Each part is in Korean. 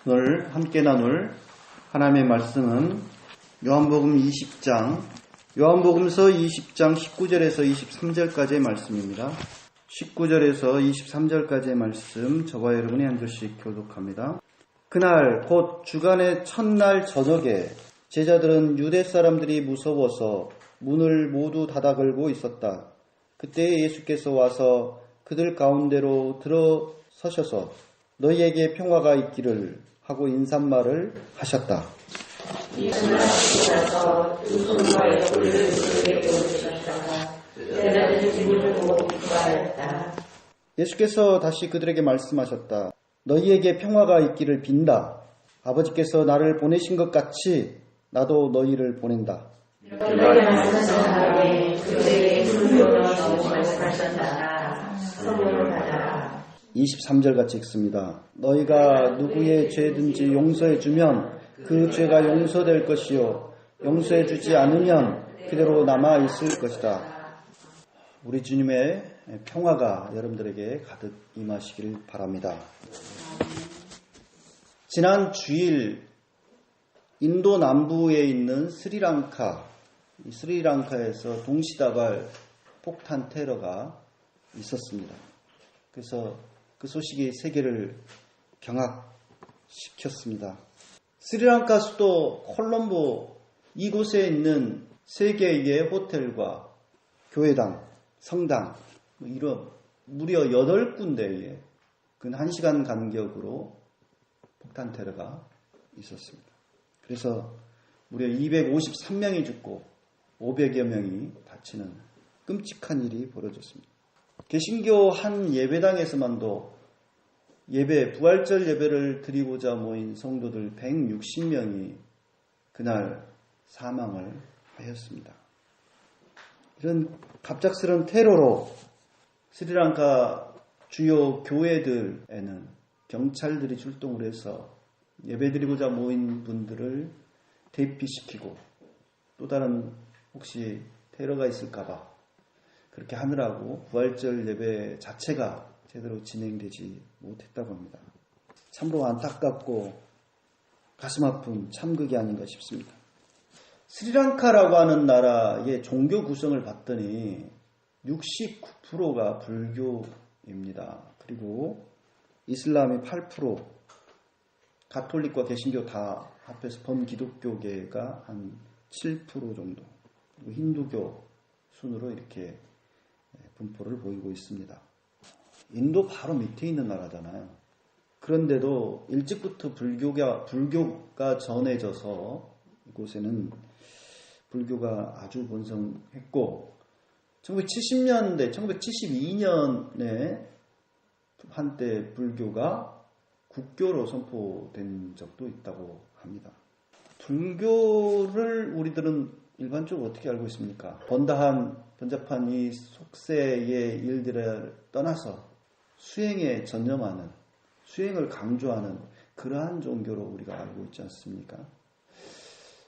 오늘 함께 나눌 하나님의 말씀은 요한복음 20장, 요한복음서 20장 19절에서 23절까지의 말씀입니다. 19절에서 23절까지의 말씀, 저와 여러분이 한 절씩 교독합니다. 그날 곧 주간의 첫날 저녁에 제자들은 유대 사람들이 무서워서 문을 모두 닫아 걸고 있었다. 그때 예수께서 와서 그들 가운데로 들어서셔서 너희에게 평화가 있기를 하고 인사말을 하셨다. 예수께서 다시 그들에게 말씀하셨다. 너희에게 평화가 있기를 빈다. 아버지께서 나를 보내신 것 같이 나도 너희를 보낸다. 23절 같이 읽습니다. 너희가 누구의 죄든지 용서해 주면 그 죄가 용서될 것이요 용서해 주지 않으면 그대로 남아 있을 것이다. 우리 주님의 평화가 여러분들에게 가득 임하시길 바랍니다. 지난 주일 인도 남부에 있는 스리랑카에서 동시다발 폭탄 테러가 있었습니다. 그래서 그 소식이 세계를 경악시켰습니다. 스리랑카 수도 콜롬보 이곳에 있는 3개의 호텔과 교회당, 성당 이런 무려 8군데에 근 1시간 간격으로 폭탄 테러가 있었습니다. 그래서 무려 253명이 죽고 500여 명이 다치는 끔찍한 일이 벌어졌습니다. 개신교 한 예배당에서만도 부활절 예배를 드리고자 모인 성도들 160명이 그날 사망을 하였습니다. 이런 갑작스러운 테러로 스리랑카 주요 교회들에는 경찰들이 출동을 해서 예배드리고자 모인 분들을 대피시키고 또 다른 혹시 테러가 있을까봐 그렇게 하느라고 부활절 예배 자체가 제대로 진행되지 못했다고 합니다. 참으로 안타깝고 가슴 아픈 참극이 아닌가 싶습니다. 스리랑카라고 하는 나라의 종교 구성을 봤더니 69%가 불교입니다. 그리고 이슬람이 8%, 가톨릭과 개신교 다 합해서 범기독교계가 한 7% 정도, 그리고 힌두교 순으로 이렇게 분포를 보이고 있습니다. 인도 바로 밑에 있는 나라잖아요. 그런데도 일찍부터 불교가 전해져서 이곳에는 불교가 아주 번성했고 1970년대, 1972년에 한때 불교가 국교로 선포된 적도 있다고 합니다. 불교를 우리들은 일반적으로 어떻게 알고 있습니까? 번잡한 이 속세의 일들을 떠나서 수행에 전념하는, 수행을 강조하는 그러한 종교로 우리가 알고 있지 않습니까?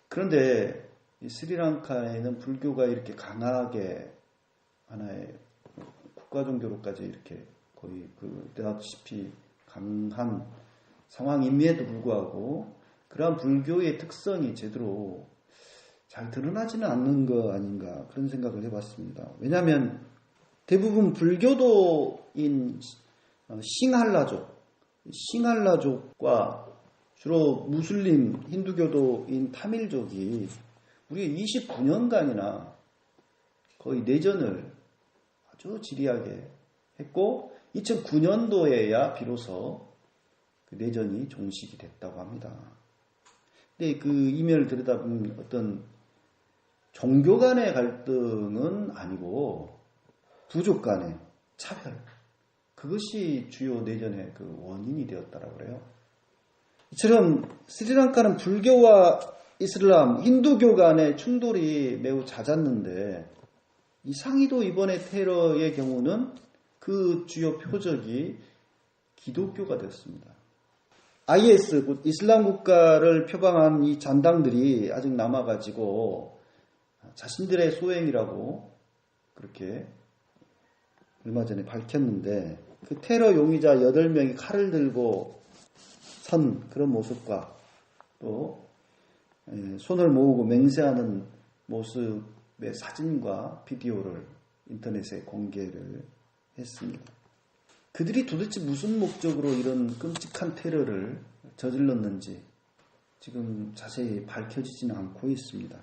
그런데 이 스리랑카에는 불교가 이렇게 강하게 하나의 국가 종교로까지 이렇게 거의 그다시피 강한 상황임에도 불구하고 그러한 불교의 특성이 제대로 잘 드러나지는 않는 거 아닌가 그런 생각을 해봤습니다. 왜냐하면 대부분 불교도인 싱할라족과 주로 무슬림 힌두교도인 타밀족이 우리가 29년간이나 거의 내전을 아주 지리하게 했고 2009년도에야 비로소 그 내전이 종식이 됐다고 합니다. 근데 그 이면을 들여다보면 어떤 종교 간의 갈등은 아니고 부족 간의 차별, 그것이 주요 내전의 그 원인이 되었다라고 그래요. 이처럼 스리랑카는 불교와 이슬람, 힌두교 간의 충돌이 매우 잦았는데 이 상이도 이번에 테러의 경우는 그 주요 표적이 기독교가 되었습니다. IS, 곧 이슬람 국가를 표방한 이 잔당들이 아직 남아가지고 자신들의 소행이라고 그렇게 얼마 전에 밝혔는데 그 테러 용의자 8명이 칼을 들고 선 그런 모습과 또 손을 모으고 맹세하는 모습의 사진과 비디오를 인터넷에 공개를 했습니다. 그들이 도대체 무슨 목적으로 이런 끔찍한 테러를 저질렀는지 지금 자세히 밝혀지지는 않고 있습니다.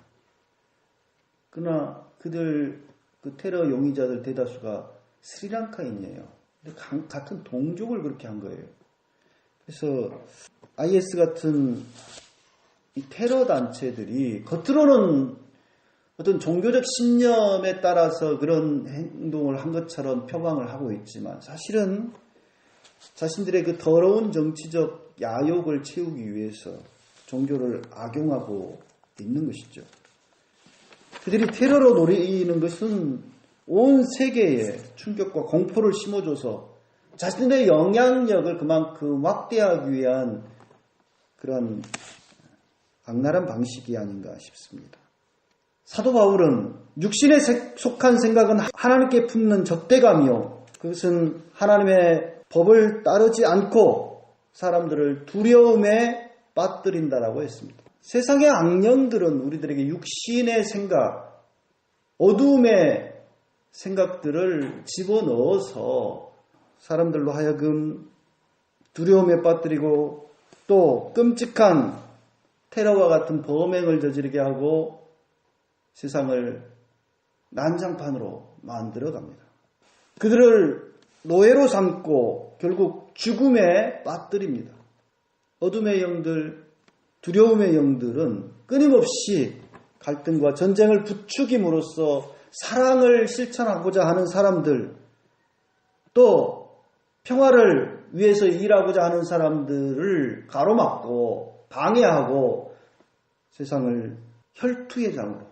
그러나 그들 그 테러 용의자들 대다수가 스리랑카인이에요. 근데 같은 동족을 그렇게 한 거예요. 그래서 IS 같은 이 테러 단체들이 겉으로는 어떤 종교적 신념에 따라서 그런 행동을 한 것처럼 표방을 하고 있지만 사실은 자신들의 그 더러운 정치적 야욕을 채우기 위해서 종교를 악용하고 있는 것이죠. 그들이 테러로 노리는 것은 온 세계에 충격과 공포를 심어줘서 자신들의 영향력을 그만큼 확대하기 위한 그런 악랄한 방식이 아닌가 싶습니다. 사도 바울은 육신에 속한 생각은 하나님께 품는 적대감이요. 그것은 하나님의 법을 따르지 않고 사람들을 두려움에 빠뜨린다라고 했습니다. 세상의 악령들은 우리들에게 육신의 생각, 어두움의 생각들을 집어넣어서 사람들로 하여금 두려움에 빠뜨리고 또 끔찍한 테러와 같은 범행을 저지르게 하고 세상을 난장판으로 만들어갑니다. 그들을 노예로 삼고 결국 죽음에 빠뜨립니다. 어둠의 영들, 두려움의 영들은 끊임없이 갈등과 전쟁을 부추김으로써 사랑을 실천하고자 하는 사람들, 또 평화를 위해서 일하고자 하는 사람들을 가로막고 방해하고 세상을 혈투의 장으로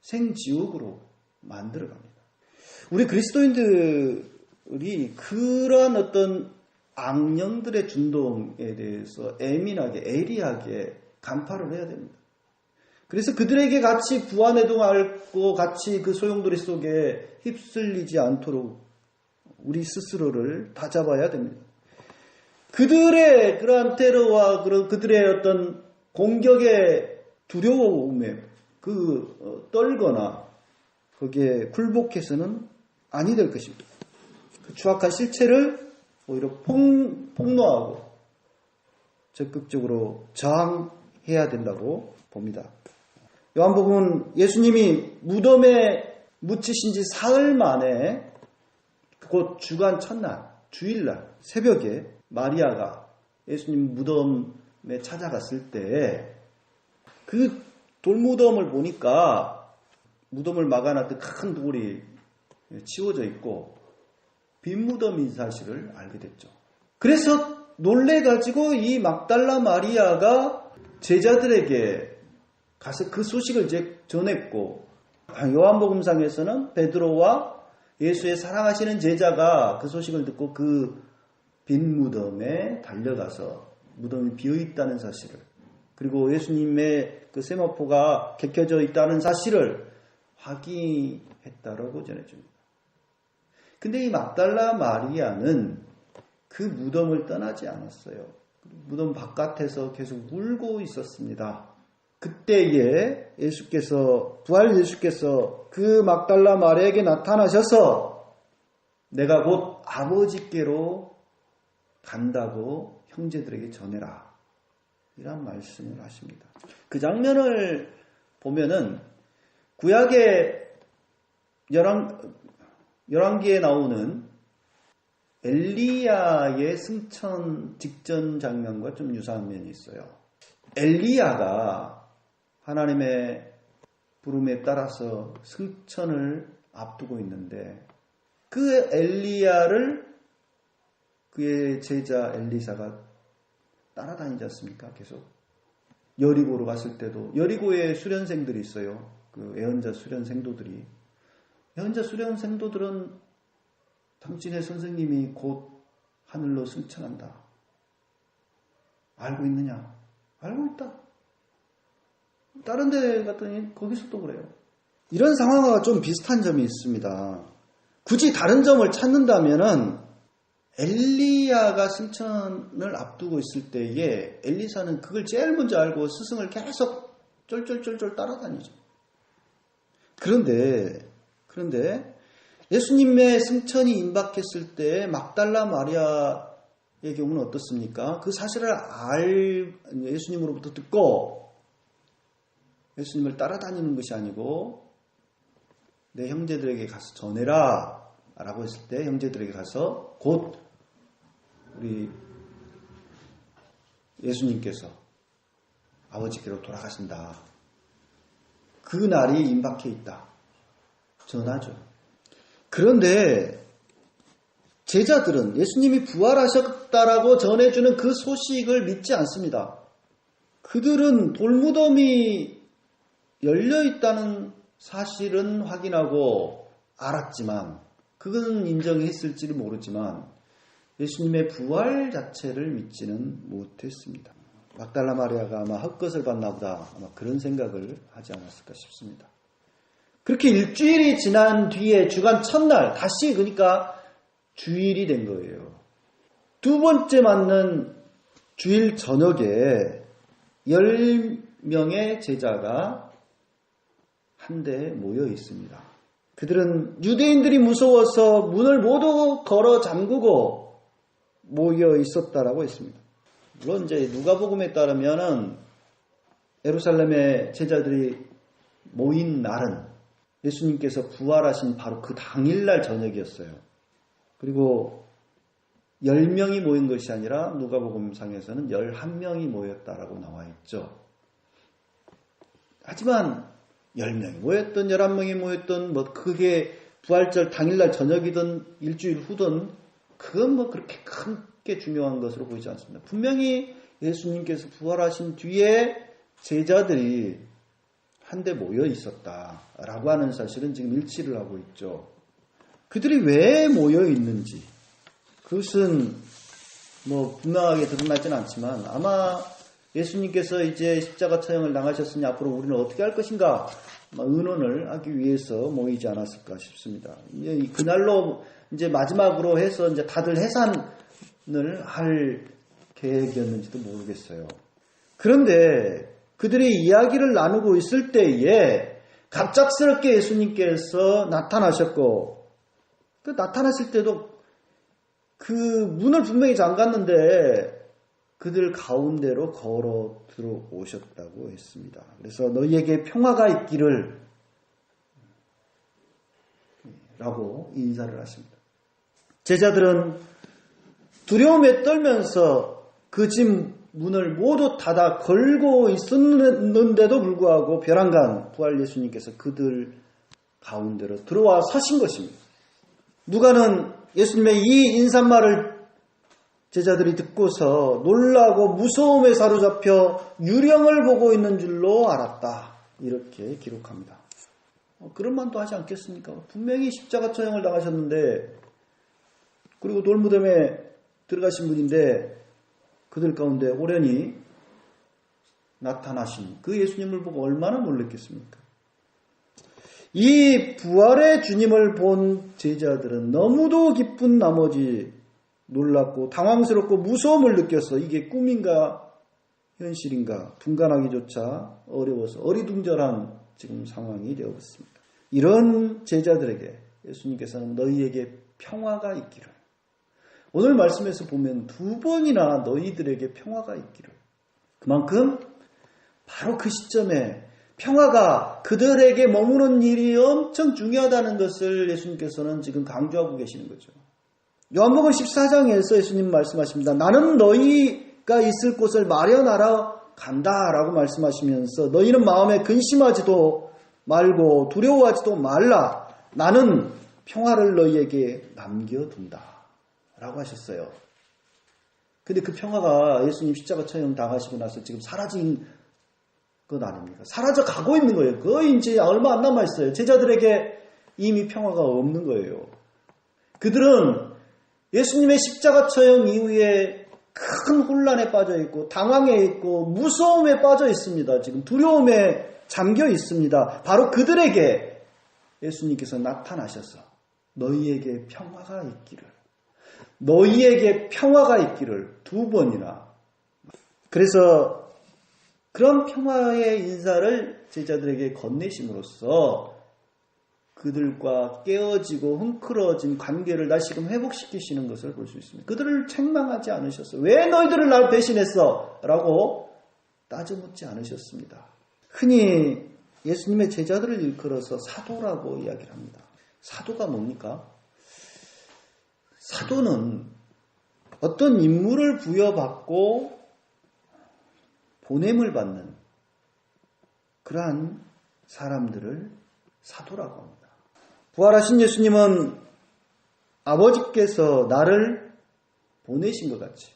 생지옥으로 만들어갑니다. 우리 그리스도인들이 그러한 어떤 악령들의 준동에 대해서 예민하게 예리하게 간파를 해야 됩니다. 그래서 그들에게 같이 부안해동하고 같이 그 소용돌이 속에 휩쓸리지 않도록 우리 스스로를 다잡아야 됩니다. 그들의 그러한 테러와 그들의 어떤 공격의 두려움에 떨거나 거기에 굴복해서는 아니 될 것입니다. 그 추악한 실체를 오히려 폭로하고 적극적으로 저항해야 된다고 봅니다. 요한복음은 예수님이 무덤에 묻히신 지 사흘 만에 곧 주간 첫날, 주일날 새벽에 마리아가 예수님 무덤에 찾아갔을 때 그 돌무덤을 보니까 무덤을 막아놨던 큰 돌이 치워져 있고 빈 무덤인 사실을 알게 됐죠. 그래서 놀래가지고 이 막달라 마리아가 제자들에게 가서 그 소식을 전했고, 요한복음상에서는 베드로와 예수의 사랑하시는 제자가 그 소식을 듣고 그 빈 무덤에 달려가서 무덤이 비어있다는 사실을, 그리고 예수님의 그 세마포가 개켜져 있다는 사실을 확인했다라고 전해줍니다. 근데 이 막달라 마리아는 그 무덤을 떠나지 않았어요. 무덤 바깥에서 계속 울고 있었습니다. 그때에 부활 예수께서 그 막달라 마리아에게 나타나셔서 내가 곧 아버지께로 간다고 형제들에게 전해라, 이란 말씀을 하십니다. 그 장면을 보면은 구약의 열왕기에 나오는 엘리야의 승천 직전 장면과 좀 유사한 면이 있어요. 엘리야가 하나님의 부름에 따라서 승천을 앞두고 있는데 그 엘리야를 그의 제자 엘리사가 따라다니지 않습니까? 계속 여리고로 갔을 때도 여리고에 수련생들이 있어요. 그 예언자 수련생도들이. 예언자 수련생도들은 당신의 선생님이 곧 하늘로 승천한다. 알고 있느냐? 알고 있다. 다른 데 갔더니 거기서도 그래요. 이런 상황과 좀 비슷한 점이 있습니다. 굳이 다른 점을 찾는다면은 엘리야가 승천을 앞두고 있을 때에 엘리사는 그걸 제일 먼저 알고 스승을 계속 쫄쫄쫄쫄 따라다니죠. 그런데 예수님의 승천이 임박했을 때 막달라 마리아의 경우는 어떻습니까? 그 사실을 예수님으로부터 듣고 예수님을 따라다니는 것이 아니고 내 형제들에게 가서 전해라 라고 했을 때 형제들에게 가서 곧 우리 예수님께서 아버지께로 돌아가신다. 그 날이 임박해 있다. 전하죠. 그런데 제자들은 예수님이 부활하셨다라고 전해주는 그 소식을 믿지 않습니다. 그들은 돌무덤이 열려있다는 사실은 확인하고 알았지만 그건 인정했을지는 모르지만 예수님의 부활 자체를 믿지는 못했습니다. 막달라 마리아가 아마 헛것을 봤나 보다 아마 그런 생각을 하지 않았을까 싶습니다. 그렇게 일주일이 지난 뒤에 주간 첫날 다시 그러니까 주일이 된 거예요. 두 번째 맞는 주일 저녁에 10명의 제자가 한데 모여 있습니다. 그들은 유대인들이 무서워서 문을 모두 걸어 잠그고 모여 있었다라고 했습니다. 물론 이제 누가복음에 따르면은 예루살렘의 제자들이 모인 날은 예수님께서 부활하신 바로 그 당일날 저녁이었어요. 그리고 10명이 모인 것이 아니라 누가복음상에서는 11명이 모였다라고 나와 있죠. 하지만 10명이 모였던 11명이 모였던 그게 부활절 당일날 저녁이든 일주일 후든 그건 그렇게 크게 중요한 것으로 보이지 않습니다. 분명히 예수님께서 부활하신 뒤에 제자들이 한데 모여 있었다라고 하는 사실은 지금 일치를 하고 있죠. 그들이 왜 모여 있는지 그것은 분명하게 드러나지는 않지만 아마 예수님께서 이제 십자가 처형을 당하셨으니 앞으로 우리는 어떻게 할 것인가 의논을 하기 위해서 모이지 않았을까 싶습니다. 그날로 이제 마지막으로 해서 이제 다들 해산을 할 계획이었는지도 모르겠어요. 그런데 그들이 이야기를 나누고 있을 때에 갑작스럽게 예수님께서 나타나셨고 그 나타났을 때도 그 문을 분명히 잠갔는데 그들 가운데로 걸어 들어오셨다고 했습니다. 그래서 너희에게 평화가 있기를 라고 인사를 하십니다. 제자들은 두려움에 떨면서 그 집 문을 모두 닫아 걸고 있었는데도 불구하고 벼랑간 부활 예수님께서 그들 가운데로 들어와 서신 것입니다. 누가는 예수님의 이 인사말을 제자들이 듣고서 놀라고 무서움에 사로잡혀 유령을 보고 있는 줄로 알았다. 이렇게 기록합니다. 그런 말도 하지 않겠습니까? 분명히 십자가 처형을 당하셨는데 그리고 돌무덤에 들어가신 분인데 그들 가운데 오련히 나타나신 그 예수님을 보고 얼마나 놀랐겠습니까? 이 부활의 주님을 본 제자들은 너무도 기쁜 나머지 놀랍고 당황스럽고 무서움을 느꼈어. 이게 꿈인가 현실인가 분간하기조차 어려워서 어리둥절한 지금 상황이 되어버렸습니다. 이런 제자들에게 예수님께서는 너희에게 평화가 있기를. 오늘 말씀에서 보면 2번이나 너희들에게 평화가 있기를. 그만큼 바로 그 시점에 평화가 그들에게 머무는 일이 엄청 중요하다는 것을 예수님께서는 지금 강조하고 계시는 거죠. 요한복음 14장에서 예수님 말씀하십니다. 나는 너희가 있을 곳을 마련하러 간다라고 말씀하시면서 너희는 마음에 근심하지도 말고 두려워하지도 말라. 나는 평화를 너희에게 남겨둔다 라고 하셨어요. 근데 그 평화가 예수님 십자가 처형 당하시고 나서 지금 사라진 건 아닙니까? 사라져 가고 있는 거예요. 거의 이제 얼마 안 남아있어요. 제자들에게 이미 평화가 없는 거예요. 그들은 예수님의 십자가 처형 이후에 큰 혼란에 빠져 있고 당황해 있고 무서움에 빠져 있습니다. 지금 두려움에 잠겨 있습니다. 바로 그들에게 예수님께서 나타나셔서 너희에게 평화가 있기를. 너희에게 평화가 있기를 2번이나. 그래서 그런 평화의 인사를 제자들에게 건네심으로써 그들과 깨어지고 흥크러진 관계를 다시금 회복시키시는 것을 볼 수 있습니다. 그들을 책망하지 않으셨어요. 왜 너희들을 날 배신했어? 라고 따져묻지 않으셨습니다. 흔히 예수님의 제자들을 일컬어서 사도라고 이야기를 합니다. 사도가 뭡니까? 사도는 어떤 임무를 부여받고 보냄을 받는 그러한 사람들을 사도라고 합니다. 부활하신 예수님은 아버지께서 나를 보내신 것 같이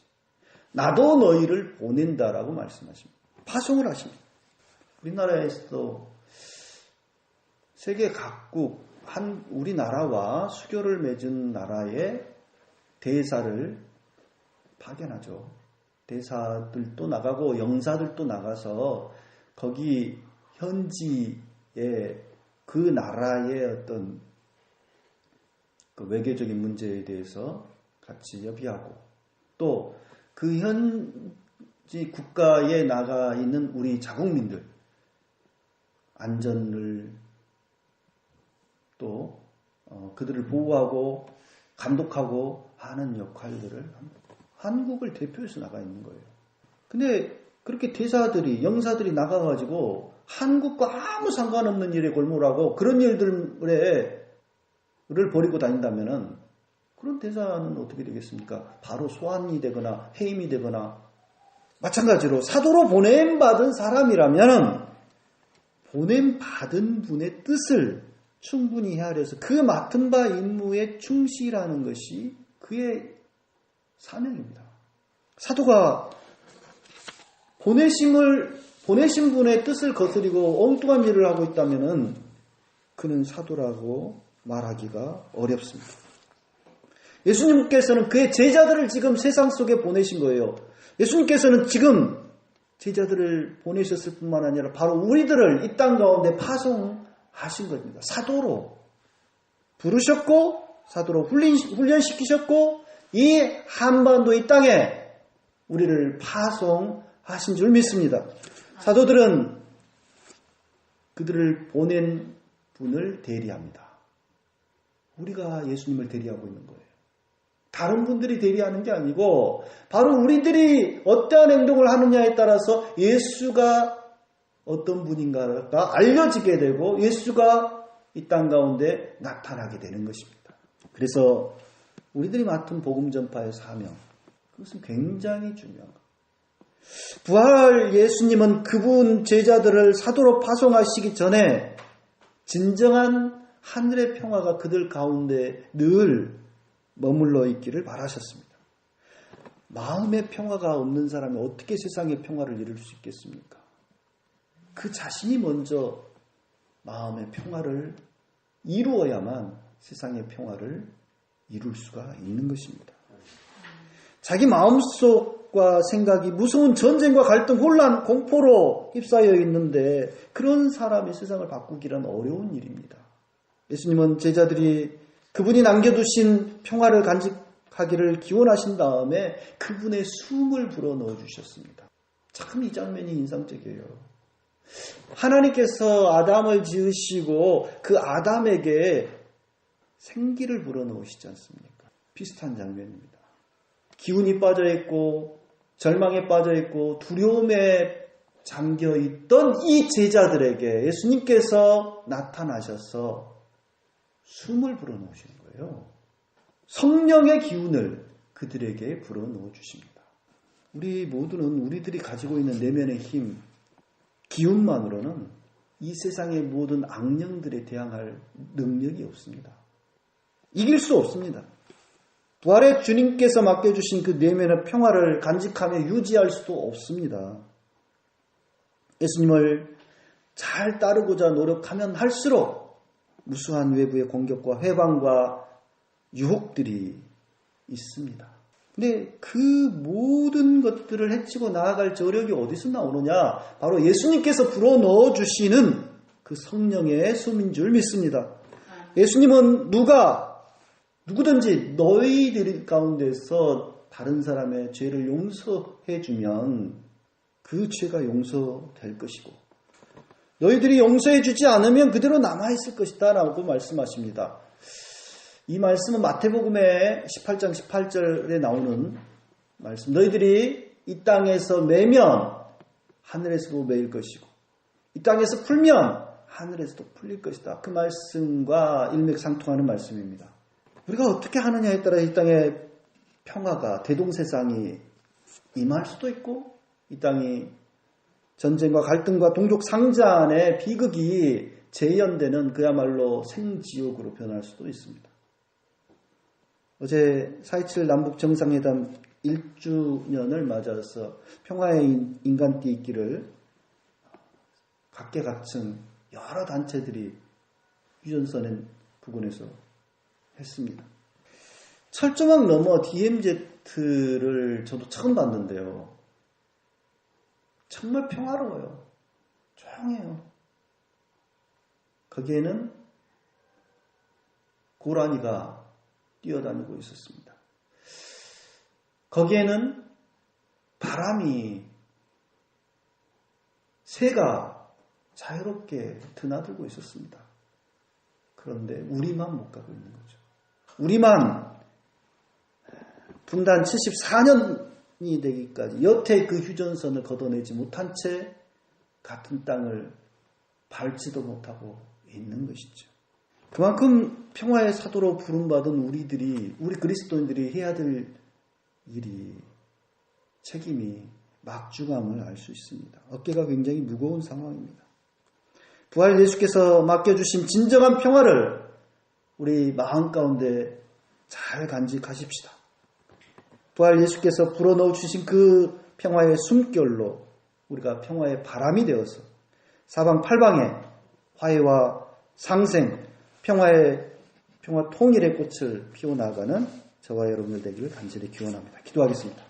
나도 너희를 보낸다라고 말씀하십니다. 파송을 하십니다. 우리나라에서도 세계 각국 우리나라와 수교를 맺은 나라의 대사를 파견하죠. 대사들도 나가고 영사들도 나가서 거기 현지의 그 나라의 어떤 그 외교적인 문제에 대해서 같이 협의하고 또 그 현지 국가에 나가 있는 우리 자국민들 안전을 또 그들을 보호하고 감독하고 하는 역할들을 합니다. 한국을 대표해서 나가 있는 거예요. 근데 그렇게 대사들이 영사들이 나가가지고 한국과 아무 상관없는 일에 골몰하고 그런 일들을 벌이고 다닌다면은 그런 대사는 어떻게 되겠습니까? 바로 소환이 되거나 해임이 되거나 마찬가지로 사도로 보냄받은 사람이라면 보냄받은 분의 뜻을 충분히 헤아려서 그 맡은 바 임무에 충실하는 것이 그의 사명입니다. 사도가 보내신 분의 뜻을 거스리고 엉뚱한 일을 하고 있다면 그는 사도라고 말하기가 어렵습니다. 예수님께서는 그의 제자들을 지금 세상 속에 보내신 거예요. 예수님께서는 지금 제자들을 보내셨을 뿐만 아니라 바로 우리들을 이 땅 가운데 파송하신 겁니다. 사도로 부르셨고 사도로 훈련시키셨고 이 한반도 이 땅에 우리를 파송하신 줄 믿습니다. 사도들은 그들을 보낸 분을 대리합니다. 우리가 예수님을 대리하고 있는 거예요. 다른 분들이 대리하는 게 아니고 바로 우리들이 어떠한 행동을 하느냐에 따라서 예수가 어떤 분인가가 알려지게 되고 예수가 이 땅 가운데 나타나게 되는 것입니다. 그래서 우리들이 맡은 복음 전파의 사명, 그것은 굉장히 중요한 겁니다. 부활 예수님은 그분 제자들을 사도로 파송하시기 전에 진정한 하늘의 평화가 그들 가운데 늘 머물러 있기를 바라셨습니다. 마음의 평화가 없는 사람이 어떻게 세상의 평화를 이룰 수 있겠습니까? 그 자신이 먼저 마음의 평화를 이루어야만 세상의 평화를 이룰 수가 있는 것입니다. 자기 마음속과 생각이 무서운 전쟁과 갈등, 혼란, 공포로 휩싸여 있는데 그런 사람이 세상을 바꾸기란 어려운 일입니다. 예수님은 제자들이 그분이 남겨두신 평화를 간직하기를 기원하신 다음에 그분의 숨을 불어넣어 주셨습니다. 참 이 장면이 인상적이에요. 하나님께서 아담을 지으시고 그 아담에게 생기를 불어넣으시지 않습니까? 비슷한 장면입니다. 기운이 빠져있고 절망에 빠져있고 두려움에 잠겨있던 이 제자들에게 예수님께서 나타나셔서 숨을 불어넣으시는 거예요. 성령의 기운을 그들에게 불어넣어 주십니다. 우리 모두는 우리들이 가지고 있는 내면의 힘, 기운만으로는 이 세상의 모든 악령들에 대항할 능력이 없습니다. 이길 수 없습니다. 부활의 주님께서 맡겨주신 그 내면의 평화를 간직하며 유지할 수도 없습니다. 예수님을 잘 따르고자 노력하면 할수록 무수한 외부의 공격과 회방과 유혹들이 있습니다. 근데 그 모든 것들을 해치고 나아갈 저력이 어디서 나오느냐? 바로 예수님께서 불어넣어 주시는 그 성령의 숨인 줄 믿습니다. 예수님은 누가 누구든지 너희들 가운데서 다른 사람의 죄를 용서해 주면 그 죄가 용서될 것이고 너희들이 용서해 주지 않으면 그대로 남아있을 것이다 라고 말씀하십니다. 이 말씀은 마태복음의 18장 18절에 나오는 말씀. 너희들이 이 땅에서 매면 하늘에서도 매일 것이고 이 땅에서 풀면 하늘에서도 풀릴 것이다. 그 말씀과 일맥상통하는 말씀입니다. 우리가 어떻게 하느냐에 따라 이 땅에 평화가 대동세상이 임할 수도 있고 이 땅이 전쟁과 갈등과 동족 상잔의 비극이 재현되는 그야말로 생지옥으로 변할 수도 있습니다. 어제 4.27 남북 정상회담 1주년을 맞아서 평화의 인간띠기를 각계각층 여러 단체들이 휴전선의 부근에서 했습니다. 철조망 넘어 DMZ를 저도 처음 봤는데요. 정말 평화로워요. 조용해요. 거기에는 고라니가 뛰어다니고 있었습니다. 거기에는 바람이 새가 자유롭게 드나들고 있었습니다. 그런데 우리만 못 가고 있는 거죠. 우리만 분단 74년이 되기까지 여태 그 휴전선을 걷어내지 못한 채 같은 땅을 밟지도 못하고 있는 것이죠. 그만큼 평화의 사도로 부름받은 우리 그리스도인들이 해야 될 일이 책임이 막중함을 알 수 있습니다. 어깨가 굉장히 무거운 상황입니다. 부활 예수께서 맡겨주신 진정한 평화를 우리 마음 가운데 잘 간직하십시다. 부활 예수께서 불어넣어 주신 그 평화의 숨결로 우리가 평화의 바람이 되어서 사방팔방에 화해와 상생, 평화 통일의 꽃을 피워나가는 저와 여러분들 되기를 간절히 기원합니다. 기도하겠습니다.